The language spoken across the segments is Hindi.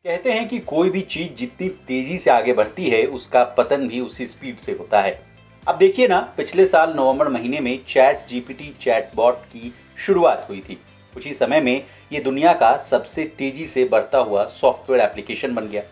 कहते हैं कि कोई भी चीज जितनी तेजी से आगे बढ़ती है उसका पतन भी उसी स्पीड से होता है। अब देखिए ना, पिछले साल नवंबर महीने में चैट जीपीटी चैटबॉट की शुरुआत हुई थी। कुछ ही समय में ये दुनिया का सबसे तेजी से बढ़ता हुआ सॉफ्टवेयर एप्लीकेशन बन गया।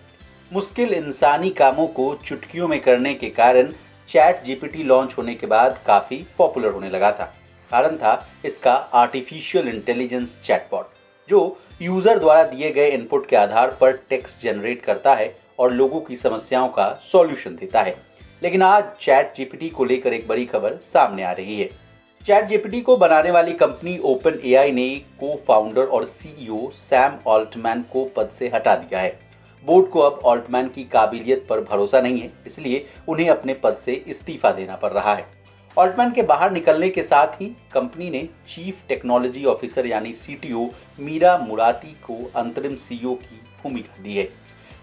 मुश्किल इंसानी कामों को चुटकियों में करने के कारण चैट जीपीटी लॉन्च होने के बाद काफ़ी पॉपुलर होने लगा था। कारण था इसका आर्टिफिशियल इंटेलिजेंस चैटबॉट, जो यूज़र द्वारा दिए गए इनपुट के आधार पर टेक्स्ट जनरेट करता है और लोगों की समस्याओं का सॉल्यूशन देता है। लेकिन आज चैट जीपीटी को लेकर एक बड़ी खबर सामने आ रही है। चैट जीपीटी को बनाने वाली कंपनी ओपन एआई ने को फाउंडर और सीईओ सैम ऑल्टमैन को पद से हटा दिया है। बोर्ड को अब ऑल्टमैन की काबिलियत पर भरोसा नहीं है, इसलिए उन्हें अपने पद से इस्तीफा देना पड़ रहा है। ऑल्टमैन के बाहर निकलने के साथ ही कंपनी ने चीफ टेक्नोलॉजी ऑफिसर यानी सीटीओ मीरा मुराती को अंतरिम सीईओ की भूमिका दी है।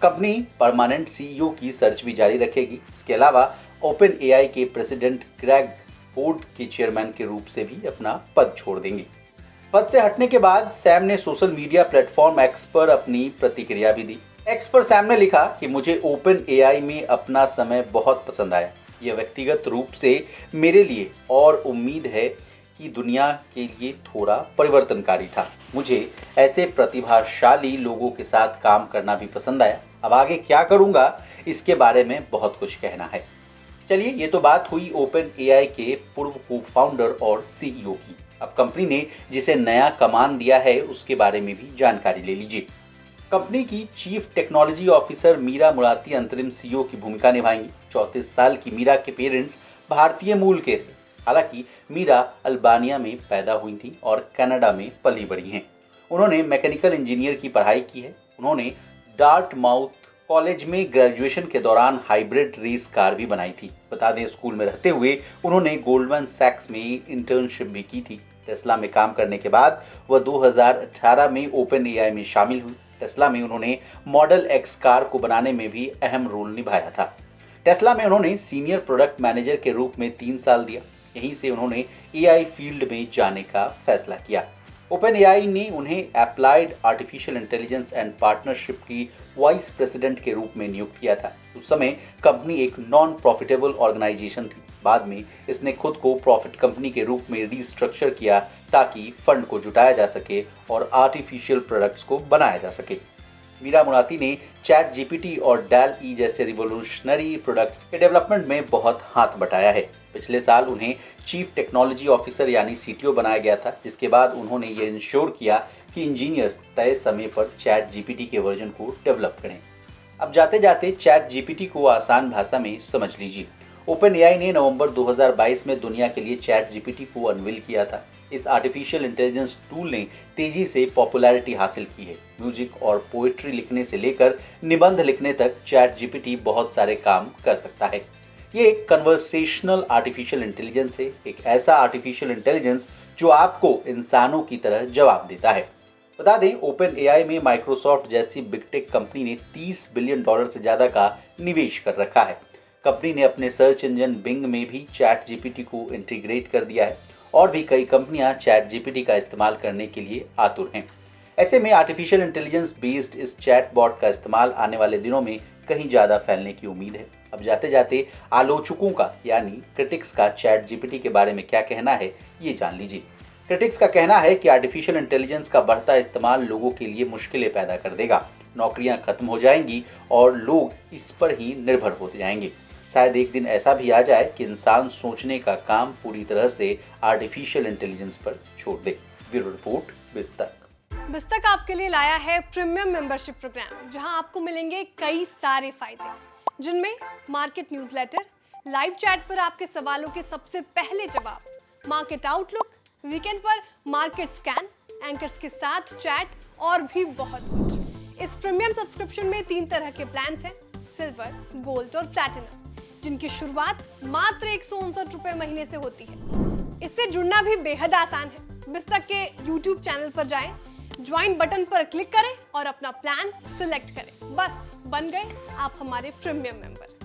कंपनी परमानेंट सीईओ की सर्च भी जारी रखेगी। इसके अलावा ओपन एआई के प्रेसिडेंट ग्रेग बोर्ड के चेयरमैन के रूप से भी अपना पद छोड़ देंगे। पद से हटने के बाद सैम ने सोशल मीडिया प्लेटफॉर्म एक्स पर अपनी प्रतिक्रिया भी दी। एक्स पर सैम ने लिखा कि मुझे ओपन एआई में अपना समय बहुत पसंद आया। यह व्यक्तिगत रूप से मेरे लिए और उम्मीद है कि दुनिया के लिए थोड़ा परिवर्तनकारी था। मुझे ऐसे प्रतिभाशाली लोगों के साथ काम करना भी पसंद आया। अब आगे क्या करूंगा इसके बारे में बहुत कुछ कहना है। चलिए, ये तो बात हुई ओपन एआई के पूर्व को फाउंडर और सीईओ की। अब कंपनी ने जिसे नया कमान दिया है उसके बारे में भी जानकारी ले लीजिए। कंपनी की चीफ टेक्नोलॉजी ऑफिसर मीरा मुराती अंतरिम सीईओ की भूमिका निभाएंगी। 34 साल की मीरा के पेरेंट्स भारतीय मूल के थे। हालांकि मीरा अल्बानिया में पैदा हुई थी और कनाडा में पली बड़ी हैं। उन्होंने मैकेनिकल इंजीनियर की पढ़ाई की है। उन्होंने डार्टमाउथ कॉलेज में ग्रेजुएशन के दौरान हाइब्रिड रेस कार भी बनाई थी। बता दें, स्कूल में रहते हुए उन्होंने गोल्डमैन सैक्स में इंटर्नशिप भी की थी। टेस्ला में काम करने के बाद वह 2018 में ओपन एआई में शामिल हुई। टेस्ला में उन्होंने मॉडल एक्स कार को बनाने में भी अहम रोल निभाया था। टेस्ला में उन्होंने सीनियर प्रोडक्ट मैनेजर के रूप में 3 साल दिया। यहीं से उन्होंने एआई फील्ड में जाने का फैसला किया। ओपन एआई ने उन्हें applied artificial intelligence and partnership की वाइस प्रेसिडेंट के रूप में नियुक्त किया था। उस समय कंपनी एक नॉन प्रॉफिटेबल ऑर्गेनाइजेशन थी। बाद में इसने खुद को प्रॉफिट कंपनी के रूप में रीस्ट्रक्चर किया ताकि फंड को जुटाया जा सके और आर्टिफिशियल प्रोडक्ट्स को बनाया जा सके। मीरा मुराती ने चैट जीपीटी और डैल ई जैसे रिवोल्यूशनरी प्रोडक्ट्स के डेवलपमेंट में बहुत हाथ बटाया है। पिछले साल उन्हें चीफ टेक्नोलॉजी ऑफिसर यानी सीटीओ बनाया गया था, जिसके बाद उन्होंने ये इंश्योर किया कि इंजीनियर्स तय समय पर चैट जीपीटी के वर्जन को डेवलप करें। अब जाते जाते चैट जीपीटी को आसान भाषा में समझ लीजिए। ओपन एआई ने नवंबर 2022 में दुनिया के लिए चैट जीपीटी को अनवील किया था। इस आर्टिफिशियल इंटेलिजेंस टूल ने तेजी से पॉपुलैरिटी हासिल की है। म्यूजिक और पोएट्री लिखने से लेकर निबंध लिखने तक चैट जीपीटी बहुत सारे काम कर सकता है। ये एक कन्वर्सेशनल आर्टिफिशियल इंटेलिजेंस है, एक ऐसा आर्टिफिशियल इंटेलिजेंस जो आपको इंसानों की तरह जवाब देता है। बता दें, ओपन एआई में माइक्रोसॉफ्ट जैसी बिग टेक कंपनी ने $30 बिलियन से ज़्यादा का निवेश कर रखा है। कंपनी ने अपने सर्च इंजन बिंग में भी चैट जीपीटी को इंटीग्रेट कर दिया है और भी कई कंपनियां चैट जीपीटी का इस्तेमाल करने के लिए आतुर हैं। ऐसे में आर्टिफिशियल इंटेलिजेंस बेस्ड इस चैट बॉट का इस्तेमाल आने वाले दिनों में कहीं ज़्यादा फैलने की उम्मीद है। अब जाते जाते आलोचकों का यानी क्रिटिक्स का चैट जीपीटी के बारे में क्या कहना है, ये जान लीजिए। क्रिटिक्स का कहना है कि आर्टिफिशियल इंटेलिजेंस का बढ़ता इस्तेमाल लोगों के लिए मुश्किलें पैदा कर देगा। नौकरियां खत्म हो जाएंगी और लोग इस पर ही निर्भर होते जाएंगे। शायद एक दिन ऐसा भी आ जाए कि इंसान सोचने का काम पूरी तरह से आर्टिफिशियल इंटेलिजेंस पर छोड़ दे। Bureau report, बिस्तक। बिस्तक आपके लिए लाया है प्रीमियम मेंबरशिप प्रोग्राम, जहां आपको मिलेंगे कई सारे फायदे, जिनमें मार्केट न्यूज़लेटर, लाइव चैट पर आपके सवालों के सबसे पहले जवाब, मार्केट आउटलुक, वीकेंड पर मार्केट स्कैन, एंकर्स के साथ चैट और भी बहुत कुछ। इस प्रीमियम सब्सक्रिप्शन में 3 तरह के प्लान हैं, सिल्वर, गोल्ड और प्लैटिनम, जिनकी शुरुआत मात्र 159 रुपए महीने से होती है। इससे जुड़ना भी बेहद आसान है। बिस्तक के YouTube चैनल पर जाएं, ज्वाइन बटन पर क्लिक करें और अपना प्लान सिलेक्ट करें। बस बन गए आप हमारे प्रीमियम मेंबर।